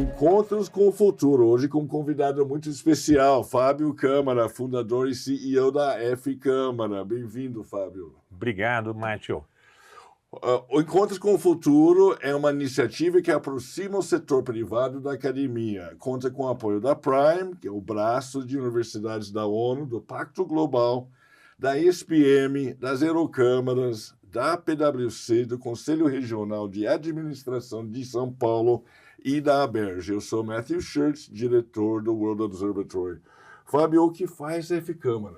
Encontros com o Futuro, hoje com um convidado muito especial, Fábio Câmara, fundador e CEO da F Câmara. Bem-vindo, Fábio. Obrigado, Mátio. O Encontros com o Futuro é uma iniciativa que aproxima o setor privado da academia. Conta com o apoio da Prime, que é o braço de universidades da ONU, do Pacto Global, da ESPM, das Eurocâmaras, da PwC, do Conselho Regional de Administração de São Paulo e da ABERJ. Eu sou Matthew Schurtz, diretor do World Observatory. Fábio, o que faz a F Câmara?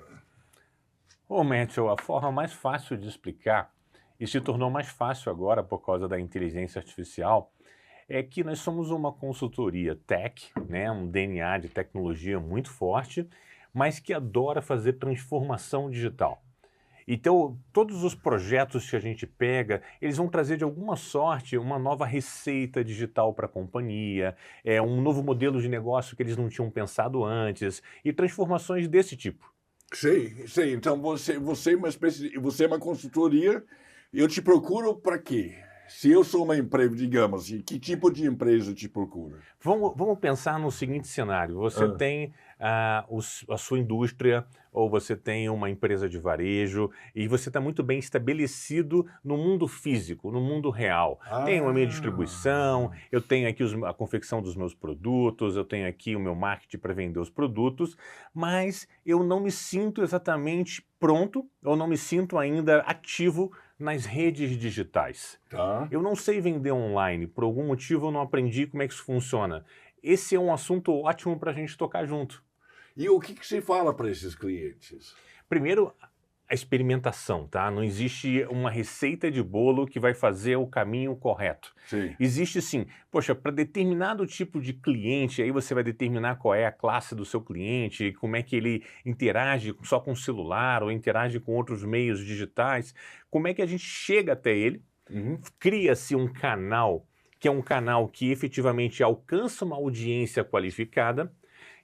Matthew, a forma mais fácil de explicar, e se tornou mais fácil agora por causa da inteligência artificial, é que nós somos uma consultoria tech, né, um DNA de tecnologia muito forte, mas que adora fazer transformação digital. Então, todos os projetos que a gente pega, eles vão trazer de alguma sorte uma nova receita digital para a companhia, um novo modelo de negócio que eles não tinham pensado antes, e transformações desse tipo. Sei. Então, você é uma consultoria, eu te procuro para quê? Se eu sou uma empresa, digamos, que tipo de empresa eu te procuro? Vamos pensar no seguinte cenário. Você tem a sua indústria, ou você tem uma empresa de varejo, e você está muito bem estabelecido no mundo físico, no mundo real. Tenho a minha distribuição, eu tenho aqui a confecção dos meus produtos, eu tenho aqui o meu marketing para vender os produtos, mas eu não me sinto exatamente pronto, ou não me sinto ainda ativo nas redes digitais. Tá. Eu não sei vender online, por algum motivo eu não aprendi como é que isso funciona. Esse é um assunto ótimo para a gente tocar junto. E o que você fala para esses clientes? Primeiro, a experimentação, tá? Não existe uma receita de bolo que vai fazer o caminho correto. Sim. Existe sim, poxa, para determinado tipo de cliente, aí você vai determinar qual é a classe do seu cliente, como é que ele interage só com o celular ou interage com outros meios digitais, como é que a gente chega até ele, cria-se um canal, que é um canal que efetivamente alcança uma audiência qualificada,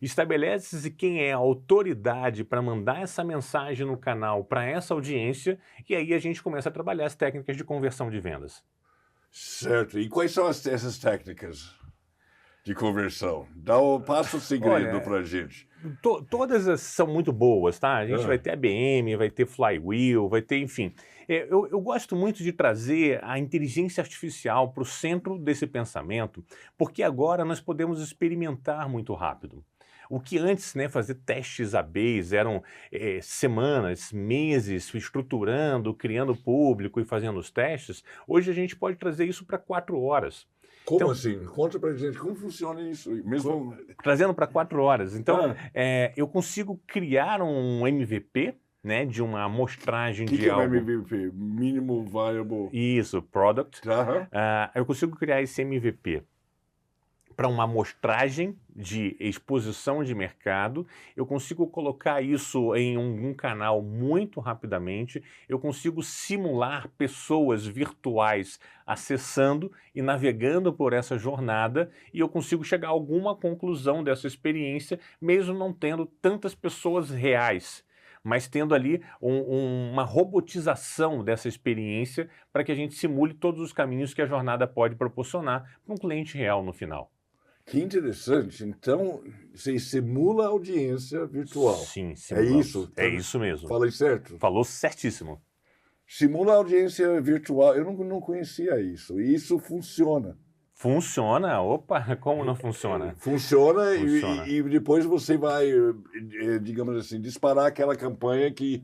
estabelece-se quem é a autoridade para mandar essa mensagem no canal para essa audiência e aí a gente começa a trabalhar as técnicas de conversão de vendas. Certo. E quais são essas técnicas de conversão? Passa o segredo para a gente. Todas são muito boas, tá? A gente vai ter IBM, vai ter Flywheel, vai ter, enfim. Eu gosto muito de trazer a inteligência artificial para o centro desse pensamento, porque agora nós podemos experimentar muito rápido. O que antes, né, fazer testes A/Bs eram semanas, meses, estruturando, criando público e fazendo os testes, hoje a gente pode trazer isso para 4 horas. Como Então, assim? Conta pra gente como funciona isso. Mesmo... Trazendo para 4 horas. Então, eu consigo criar um MVP, né, de uma amostragem de algo. O que é MVP? Mínimo Viable... Isso, Product. Eu consigo criar esse MVP para uma amostragem de exposição de mercado, eu consigo colocar isso em um canal muito rapidamente, eu consigo simular pessoas virtuais acessando e navegando por essa jornada e eu consigo chegar a alguma conclusão dessa experiência, mesmo não tendo tantas pessoas reais, mas tendo ali uma robotização dessa experiência para que a gente simule todos os caminhos que a jornada pode proporcionar para um cliente real no final. Que interessante. Então, você simula a audiência virtual. Sim, simulamos. É isso? É isso mesmo. Falei certo? Falou certíssimo. Simula a audiência virtual. Eu não conhecia isso. E isso funciona. Funciona? Opa, como não funciona? Funciona. E depois você vai, digamos assim, disparar aquela campanha que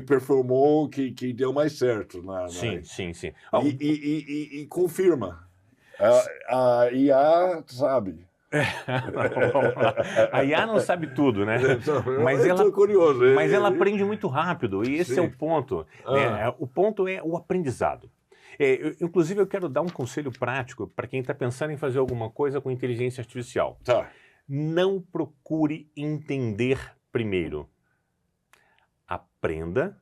performou, que deu mais certo. Sim. E confirma. A IA sabe. A IA não sabe tudo, né? Mas ela aprende muito rápido, e esse é o ponto. Né? O ponto é o aprendizado. Inclusive, eu quero dar um conselho prático para quem está pensando em fazer alguma coisa com inteligência artificial. Não procure entender primeiro. Aprenda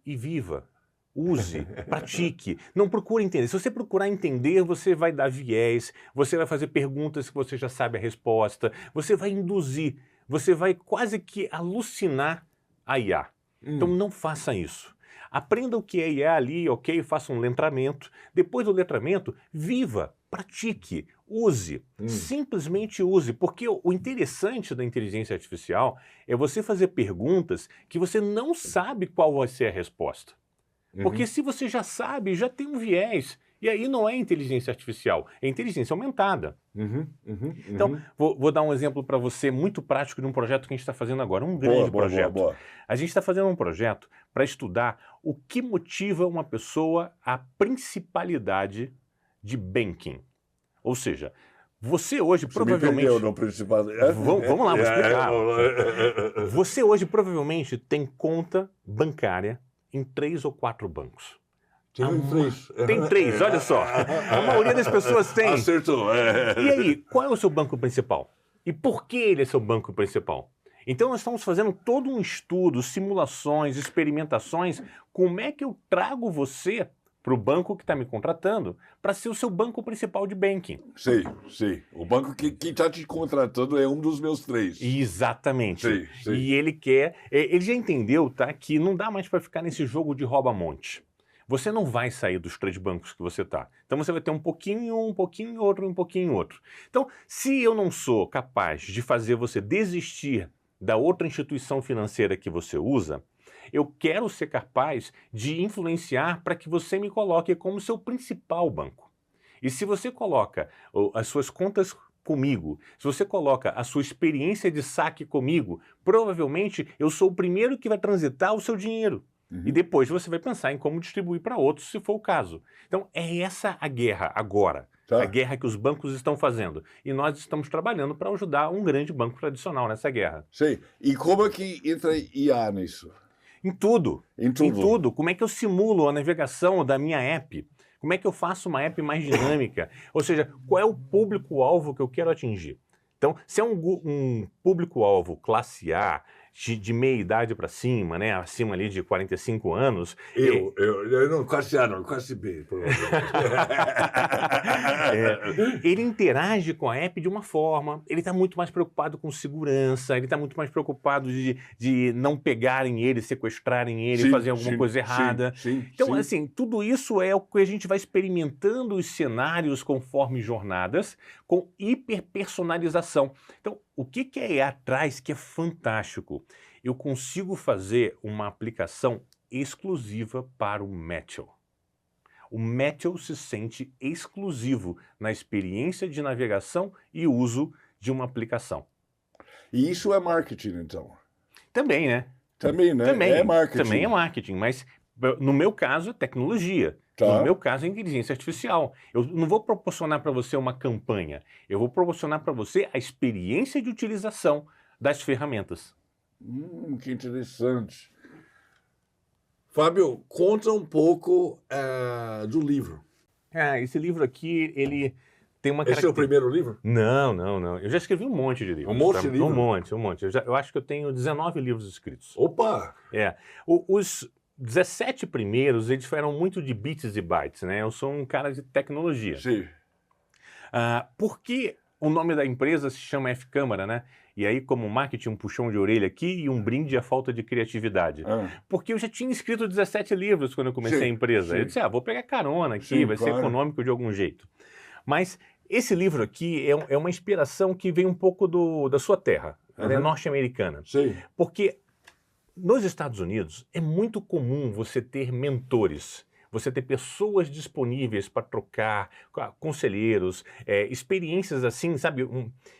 e viva. Use, pratique, não procure entender. Se você procurar entender, você vai dar viés, você vai fazer perguntas que você já sabe a resposta, você vai induzir, você vai quase que alucinar a IA. Então não faça isso. Aprenda o que é IA ali, ok, faça um letramento. Depois do letramento, viva. pratique, use, simplesmente use, porque o interessante da inteligência artificial é você fazer perguntas que você não sabe qual vai ser a resposta. Porque se você já sabe, já tem um viés. E aí não é inteligência artificial, é inteligência aumentada. Então, vou dar um exemplo para você muito prático de um projeto que a gente está fazendo agora, um grande projeto. Boa. A gente está fazendo um projeto para estudar o que motiva uma pessoa à principalidade de banking. Ou seja, você hoje provavelmente... Me perdeu no principal... Vamos lá, vou explicar. Você hoje provavelmente tem conta bancária em 3 ou 4 bancos. Tem 3, olha só. A maioria das pessoas tem. Acertou. E aí, qual é o seu banco principal? E por que ele é seu banco principal? Então nós estamos fazendo todo um estudo, simulações, experimentações. Como é que eu trago você para o banco que está me contratando para ser o seu banco principal de banking? Sei. O banco que está te contratando é um dos meus 3. Exatamente. Sei. E ele já entendeu, tá, que não dá mais para ficar nesse jogo de rouba-monte. Você não vai sair dos 3 bancos que você está. Então você vai ter um pouquinho outro. Então, se eu não sou capaz de fazer você desistir da outra instituição financeira que você usa, eu quero ser capaz de influenciar para que você me coloque como seu principal banco. E se você coloca as suas contas comigo, se você coloca a sua experiência de saque comigo, provavelmente eu sou o primeiro que vai transitar o seu dinheiro. E depois você vai pensar em como distribuir para outros, se for o caso. Então, é essa a guerra agora. A guerra que os bancos estão fazendo. E nós estamos trabalhando para ajudar um grande banco tradicional nessa guerra. Sei. E como é que entra IA nisso? Em tudo. Como é que eu simulo a navegação da minha app? Como é que eu faço uma app mais dinâmica? Ou seja, qual é o público-alvo que eu quero atingir? Então, se é um público-alvo classe A, de meia idade para cima, né, acima ali de 45 anos... Eu não, classe A não, classe B, provavelmente. Ele interage com a app de uma forma, ele está muito mais preocupado com segurança, ele está muito mais preocupado de não pegarem ele, sequestrarem ele, fazer alguma coisa errada. Então, assim, tudo isso é o que a gente vai experimentando os cenários conforme jornadas, com hiperpersonalização. Então, o que a IA traz que é fantástico? Eu consigo fazer uma aplicação exclusiva para o Matthew. O Matthew se sente exclusivo na experiência de navegação e uso de uma aplicação. E isso é marketing, então? Também, né? Também, né? É marketing. Também é marketing, mas no meu caso é tecnologia. No meu caso é inteligência artificial. Eu não vou proporcionar para você uma campanha, eu vou proporcionar para você a experiência de utilização das ferramentas. Que interessante. Fábio, conta um pouco do livro. Esse livro aqui, ele tem uma característica... Esse é o primeiro livro? Não. Eu já escrevi um monte de livros. Um monte de livros? Um monte. Eu acho que eu tenho 19 livros escritos. Opa! Os 17 primeiros, eles foram muito de bits e bytes, né? Eu sou um cara de tecnologia. Sim. Por que o nome da empresa se chama F-Câmara, né? E aí, como marketing, um puxão de orelha aqui e um brinde à falta de criatividade. Porque eu já tinha escrito 17 livros quando eu comecei a empresa. Eu disse, vou pegar carona aqui, vai ser econômico de algum jeito. Mas esse livro aqui é uma inspiração que vem um pouco da sua terra, ela é norte-americana. Porque nos Estados Unidos é muito comum você ter mentores, você ter pessoas disponíveis para trocar, conselheiros, experiências assim, sabe?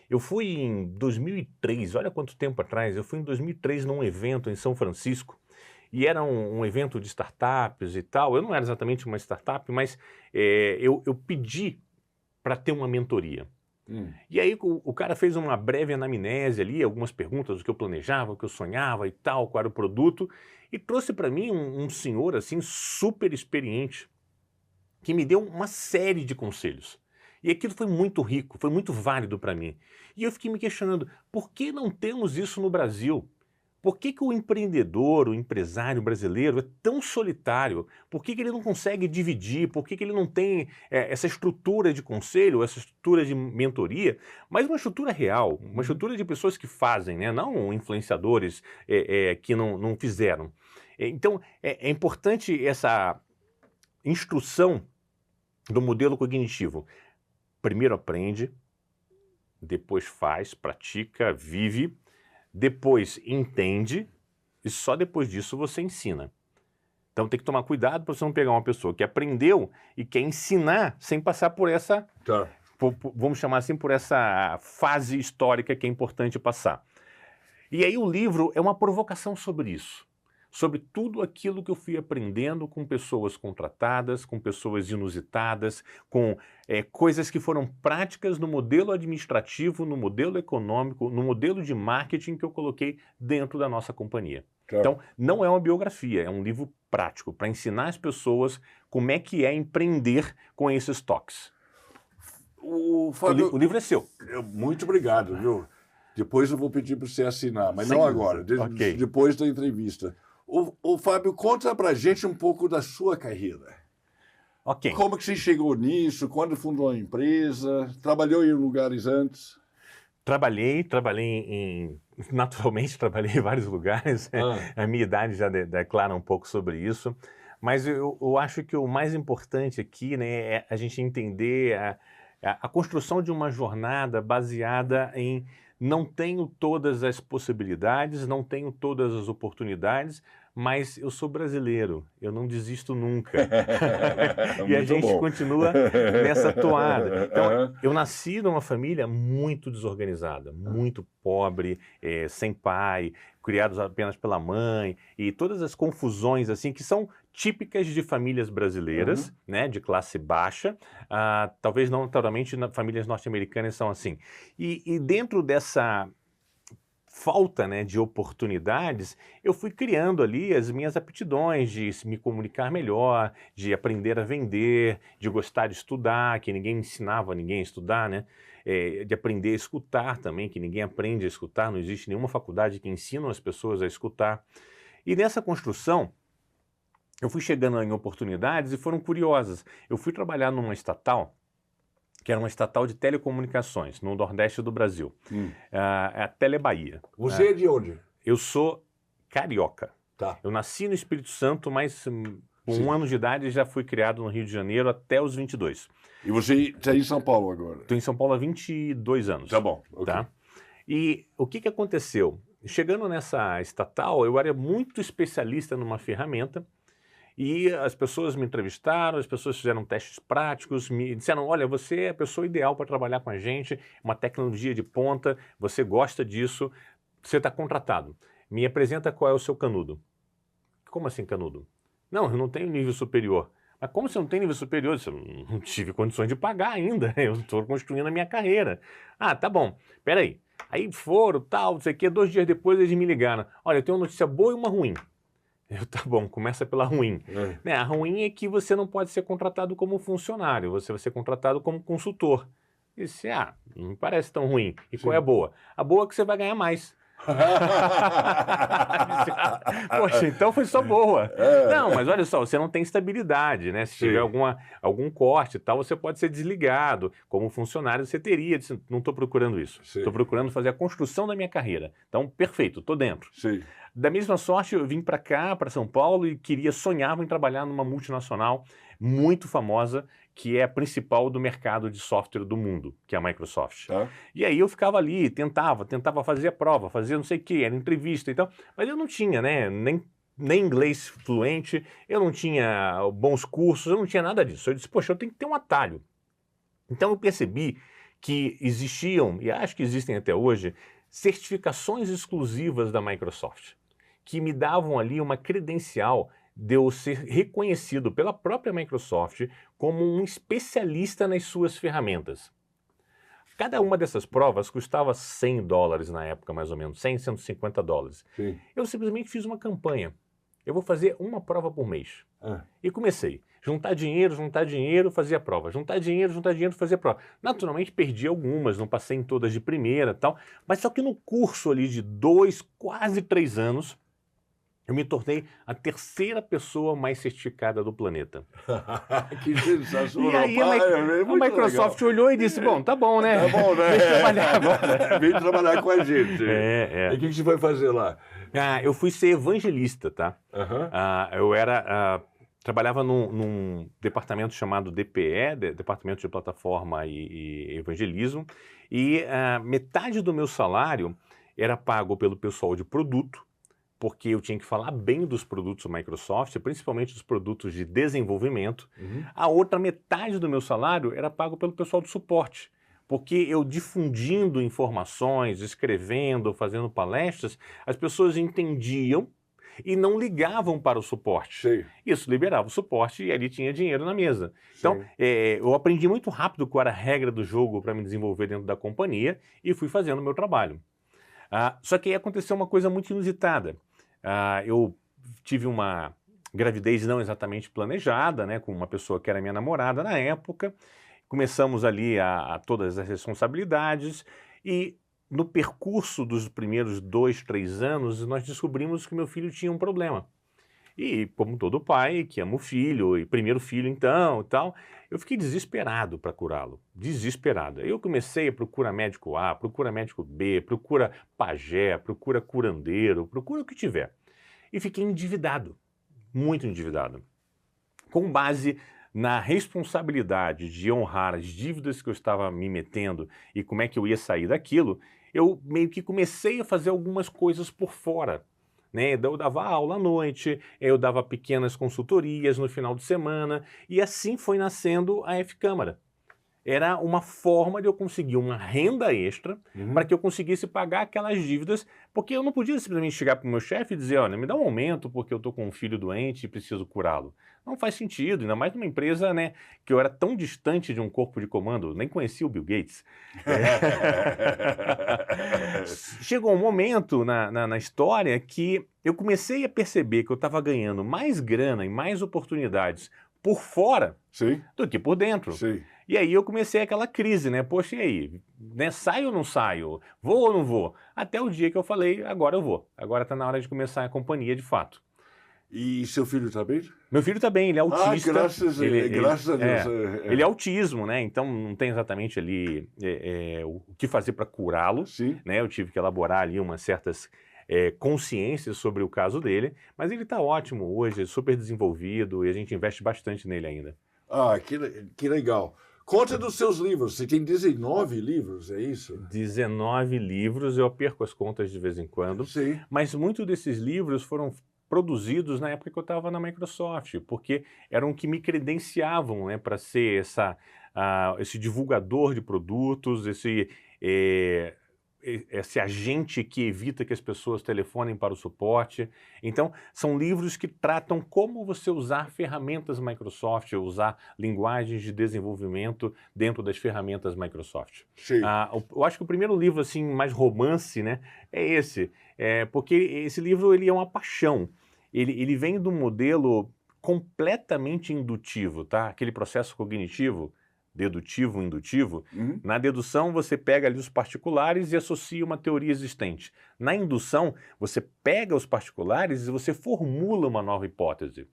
Eu fui em 2003, olha quanto tempo atrás, eu fui em 2003 num evento em São Francisco, e era um evento de startups e tal. Eu não era exatamente uma startup, mas eu pedi para ter uma mentoria. E aí o cara fez uma breve anamnese ali, algumas perguntas do que eu planejava, o que eu sonhava e tal, qual era o produto, e trouxe para mim um senhor assim super experiente, que me deu uma série de conselhos. E aquilo foi muito rico, foi muito válido para mim. E eu fiquei me questionando, por que não temos isso no Brasil? Por que o empreendedor, o empresário brasileiro é tão solitário? Por que ele não consegue dividir? Por que ele não tem essa estrutura de conselho, essa estrutura de mentoria, mas uma estrutura real, uma estrutura de pessoas que fazem, né? Não influenciadores que não fizeram. Então, é importante essa instrução do modelo cognitivo. primeiro aprende, depois faz, pratica, vive, depois entende e só depois disso você ensina. Então tem que tomar cuidado para você não pegar uma pessoa que aprendeu e quer ensinar sem passar por essa, vamos chamar assim, por essa fase histórica que é importante passar. E aí o livro é uma provocação sobre isso, sobre tudo aquilo que eu fui aprendendo com pessoas contratadas, com pessoas inusitadas, com coisas que foram práticas no modelo administrativo, no modelo econômico, no modelo de marketing que eu coloquei dentro da nossa companhia. Então, não é uma biografia, é um livro prático para ensinar as pessoas como é que é empreender com esses toques. O livro é seu. Muito obrigado, viu? Depois eu vou pedir para você assinar, mas não agora, depois da entrevista. O Fábio, conta pra gente um pouco da sua carreira. Como que você chegou nisso? Quando fundou a empresa? Trabalhou em lugares antes? Naturalmente trabalhei em vários lugares. A minha idade já declara um pouco sobre isso. Mas eu acho que o mais importante aqui, né, é a gente entender a construção de uma jornada baseada em não tenho todas as possibilidades, não tenho todas as oportunidades, mas eu sou brasileiro, eu não desisto nunca. E a gente continua nessa toada. Então, eu nasci numa família muito desorganizada, muito pobre, sem pai, criados apenas pela mãe, e todas as confusões assim que são típicas de famílias brasileiras, né, de classe baixa, talvez não naturalmente famílias norte-americanas são assim. E dentro dessa falta, né, de oportunidades, eu fui criando ali as minhas aptidões de me comunicar melhor, de aprender a vender, de gostar de estudar, que ninguém ensinava ninguém a estudar, né? De aprender a escutar também, que ninguém aprende a escutar, não existe nenhuma faculdade que ensina as pessoas a escutar. E nessa construção, eu fui chegando em oportunidades e foram curiosas. Eu fui trabalhar numa estatal, que era uma estatal de telecomunicações, no Nordeste do Brasil. A Telebahia. Você é de onde? Eu sou carioca. Tá. Eu nasci no Espírito Santo, mas com 1 ano de idade já fui criado no Rio de Janeiro até os 22. E você está em São Paulo agora? Estou em São Paulo há 22 anos. Tá bom. Okay. Tá? E o que aconteceu? Chegando nessa estatal, eu era muito especialista numa ferramenta. E as pessoas me entrevistaram, as pessoas fizeram testes práticos, me disseram, olha, você é a pessoa ideal para trabalhar com a gente, uma tecnologia de ponta, você gosta disso, você está contratado. Me apresenta qual é o seu canudo. Como assim canudo? Não, eu não tenho nível superior. Mas como você não tem nível superior? Eu não tive condições de pagar ainda, eu estou construindo a minha carreira. Ah, tá bom, peraí. Aí foram, tal, não sei o quê, 2 dias depois eles me ligaram. Olha, eu tenho uma notícia boa e uma ruim. Tá bom, começa pela ruim. Né, a ruim é que você não pode ser contratado como funcionário, você vai ser contratado como consultor. E disse, não me parece tão ruim. E qual é a boa? A boa é que você vai ganhar mais. Poxa, então foi só boa. Não, mas olha só, você não tem estabilidade, né? Se tiver algum corte e tal, você pode ser desligado. Como funcionário, você teria. Não estou procurando isso. Estou procurando fazer a construção da minha carreira. Então, perfeito, estou dentro. Sim. Da mesma sorte, eu vim para cá, para São Paulo, e sonhava em trabalhar numa multinacional muito famosa, que é a principal do mercado de software do mundo, que é a Microsoft. E aí eu ficava ali, tentava fazer a prova, fazia não sei o que, era entrevista e tal, mas eu não tinha, né, nem inglês fluente, eu não tinha bons cursos, eu não tinha nada disso. Eu disse, poxa, eu tenho que ter um atalho. Então eu percebi que existiam, e acho que existem até hoje, certificações exclusivas da Microsoft, que me davam ali uma credencial de eu ser reconhecido pela própria Microsoft como um especialista nas suas ferramentas. Cada uma dessas provas custava $100 na época, mais ou menos, 100, $150. Sim. Eu simplesmente fiz uma campanha. Eu vou fazer uma prova por mês. E comecei. Juntar dinheiro, fazia prova. Juntar dinheiro, fazia prova. Naturalmente perdi algumas, não passei em todas de primeira e tal, mas só que no curso ali de 2, quase 3 anos, eu me tornei a 3ª pessoa mais certificada do planeta. Que sensacional. E aí a Microsoft olhou e disse, bom, tá bom, né? Tá bom, né? Vem trabalhar agora. Vem trabalhar com a gente. E o que você foi fazer lá? Eu fui ser evangelista, tá? Eu era trabalhava num departamento chamado DPE, Departamento de Plataforma e Evangelismo, e metade do meu salário era pago pelo pessoal de produto, porque eu tinha que falar bem dos produtos da Microsoft, principalmente dos produtos de desenvolvimento. A outra metade do meu salário era pago pelo pessoal do suporte, porque eu difundindo informações, escrevendo, fazendo palestras, as pessoas entendiam e não ligavam para o suporte. Sim. Isso liberava o suporte e ali tinha dinheiro na mesa. Sim. Então, eu aprendi muito rápido qual era a regra do jogo para me desenvolver dentro da companhia e fui fazendo o meu trabalho. Só que aí aconteceu uma coisa muito inusitada. Eu tive uma gravidez não exatamente planejada, né, com uma pessoa que era minha namorada na época. Começamos ali a todas as responsabilidades e no percurso dos primeiros 2, 3 anos, nós descobrimos que meu filho tinha um problema. E como todo pai que ama o filho, e primeiro filho então, e tal, eu fiquei desesperado para curá-lo, desesperado. Eu comecei a procurar médico A, procura médico B, procura pajé, procura curandeiro, procura o que tiver. E fiquei endividado, muito endividado. Com base na responsabilidade de honrar as dívidas que eu estava me metendo e como é que eu ia sair daquilo, eu meio que comecei a fazer algumas coisas por fora. Né? Eu dava aula à noite, eu dava pequenas consultorias no final de semana e assim foi nascendo a F-Câmara. Era uma forma de eu conseguir uma renda extra para que eu conseguisse pagar aquelas dívidas, porque eu não podia simplesmente chegar para o meu chefe e dizer, olha, me dá um aumento porque eu estou com um filho doente e preciso curá-lo. Não faz sentido, ainda mais numa empresa, né, que eu era tão distante de um corpo de comando, nem conhecia o Bill Gates. Chegou um momento na história que eu comecei a perceber que eu estava ganhando mais grana e mais oportunidades por fora do que por dentro. Sim. E aí eu comecei aquela crise, né? Poxa, e aí? Né? Saio ou não saio? Vou ou não vou? Até o dia que eu falei, agora eu vou. Agora está na hora de começar a companhia de fato. E seu filho está bem? Meu filho está bem, ele é autista. Graças a Deus. Ele é autismo, né? Então não tem exatamente ali o que fazer para curá-lo. Né? Eu tive que elaborar ali umas certas consciências sobre o caso dele, mas ele está ótimo hoje, super desenvolvido e a gente investe bastante nele ainda. Que legal. Conta dos seus livros. Você tem 19 livros, é isso? 19 livros, eu perco as contas de vez em quando. Sim. Mas muitos desses livros foram produzidos na época que eu estava na Microsoft, porque eram que me credenciavam, né, para ser esse divulgador de produtos, esse agente que evita que as pessoas telefonem para o suporte. Então, são livros que tratam como você usar ferramentas Microsoft, usar linguagens de desenvolvimento dentro das ferramentas Microsoft. Sim. Eu acho que o primeiro livro assim mais romance, né, é esse, porque esse livro ele é uma paixão. Ele vem de um modelo completamente indutivo, tá? Aquele processo cognitivo, dedutivo, indutivo. Na dedução, você pega ali os particulares e associa uma teoria existente. Na indução, você pega os particulares e você formula uma nova hipótese.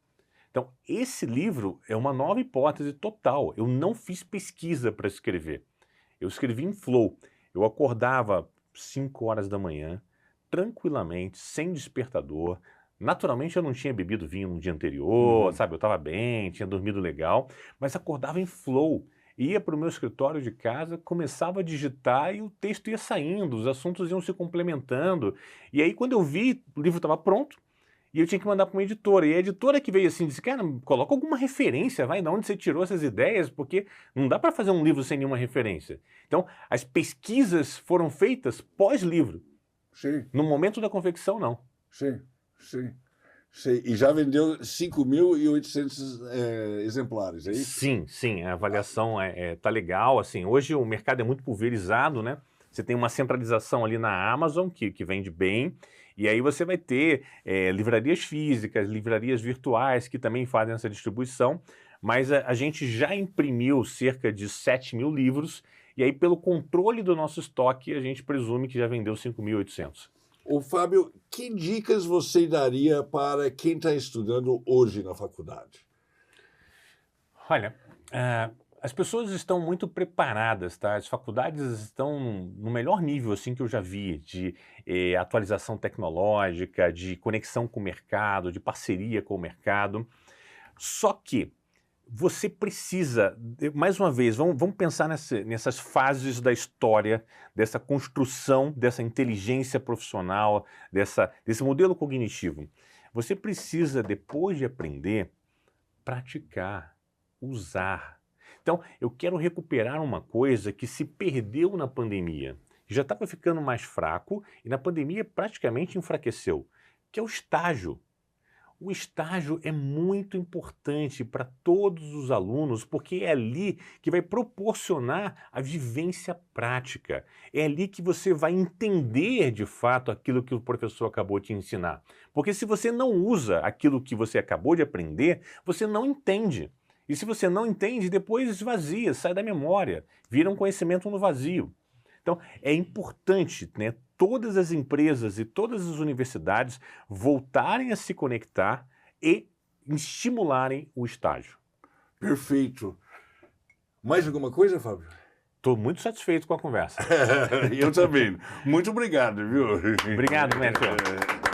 Então, esse livro é uma nova hipótese total. Eu não fiz pesquisa para escrever. Eu escrevi em flow. Eu acordava 5 horas da manhã, tranquilamente, sem despertador. Naturalmente, eu não tinha bebido vinho no dia anterior, sabe? Eu estava bem, tinha dormido legal, mas acordava em flow. Ia para o meu escritório de casa, começava a digitar e o texto ia saindo, os assuntos iam se complementando. E aí, quando eu vi, o livro estava pronto e eu tinha que mandar para uma editora. E a editora que veio assim, disse, cara, coloca alguma referência, vai, de onde você tirou essas ideias, porque não dá para fazer um livro sem nenhuma referência. Então, as pesquisas foram feitas pós-livro. Sim. No momento da confecção, não. Sim. E já vendeu 5.800 exemplares, é isso? Sim, a avaliação tá legal. Assim, hoje o mercado é muito pulverizado, né? Você tem uma centralização ali na Amazon, que vende bem, e aí você vai ter livrarias físicas, livrarias virtuais, que também fazem essa distribuição, mas a gente já imprimiu cerca de 7.000 livros, e aí pelo controle do nosso estoque, a gente presume que já vendeu 5.800. Ô, Fábio, que dicas você daria para quem está estudando hoje na faculdade? Olha, as pessoas estão muito preparadas, tá? As faculdades estão no melhor nível assim que eu já vi, de atualização tecnológica, de conexão com o mercado, de parceria com o mercado. Só que você precisa, mais uma vez, vamos pensar nessas fases da história, dessa construção, dessa inteligência profissional, desse modelo cognitivo. Você precisa, depois de aprender, praticar, usar. Então, eu quero recuperar uma coisa que se perdeu na pandemia. Já estava ficando mais fraco e na pandemia praticamente enfraqueceu, que é o estágio. O estágio é muito importante para todos os alunos, porque é ali que vai proporcionar a vivência prática. É ali que você vai entender de fato aquilo que o professor acabou de ensinar. Porque se você não usa aquilo que você acabou de aprender, você não entende. E se você não entende, depois esvazia, sai da memória, vira um conhecimento no vazio. Então, é importante, né, todas as empresas e todas as universidades voltarem a se conectar e estimularem o estágio. Perfeito. Mais alguma coisa, Fábio? Estou muito satisfeito com a conversa. Eu também. Muito obrigado, viu? Obrigado, Matthew.